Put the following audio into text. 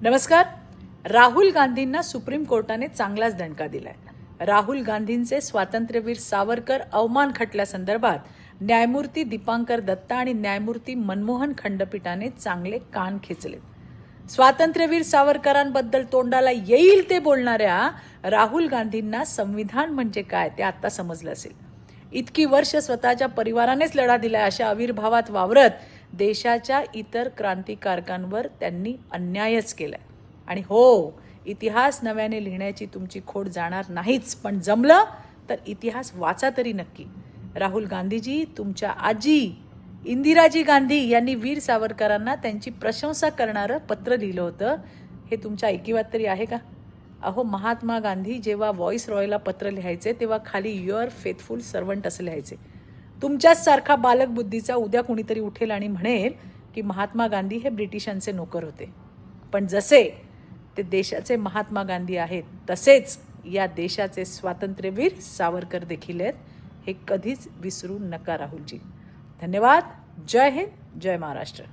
नमस्कार. राहुल गांधींना सुप्रीम कोर्टाने चांगलाच दणका दिलाय. राहुल गांधींचे स्वातंत्र्यवीर सावरकर अवमान खटल्यासंदर्भात न्यायमूर्ती दीपांकर दत्ता आणि न्यायमूर्ती मनमोहन खंडपीठाने चांगले कान खेचले. स्वातंत्र्यवीर सावरकरांबद्दल तोंडाला येईल ते बोलणाऱ्या राहुल गांधींना संविधान म्हणजे काय ते आता समजलं असेल. इतकी वर्ष स्वतःच्या परिवारानेच लढा दिलाय अशा आविर्भावात वावरत देशाच्या इतर क्रांतिकारकांवर त्यांनी अन्यायच केलाय. आणि हो, इतिहास नव्याने लिहिण्याची तुमची खोड जाणार नाहीच, पण जमलं तर इतिहास वाचा तरी नक्की. राहुल गांधीजी, तुमच्या आजी इंदिराजी गांधी यांनी वीर सावरकरांना त्यांची प्रशंसा करणारं पत्र लिहिलं होतं. हे तुमच्या ऐकिवात तरी आहे का? अहो, महात्मा गांधी जेव्हा व्हॉइस रॉयला पत्र लिहायचे तेव्हा खाली युअर फेथफुल सर्वंट असं लिहायचे. तुमच्याच सारखा बालक बुद्धीचा उद्या कुणीतरी उठेल आणि म्हणेल की महात्मा गांधी हे ब्रिटिशांचे नोकर होते. पण जसे ते देशाचे महात्मा गांधी आहेत तसेच या देशाचे स्वातंत्र्यवीर सावरकर देखील आहेत. हे कधीच विसरू नका राहुलजी. धन्यवाद. जय हिंद, जय महाराष्ट्र.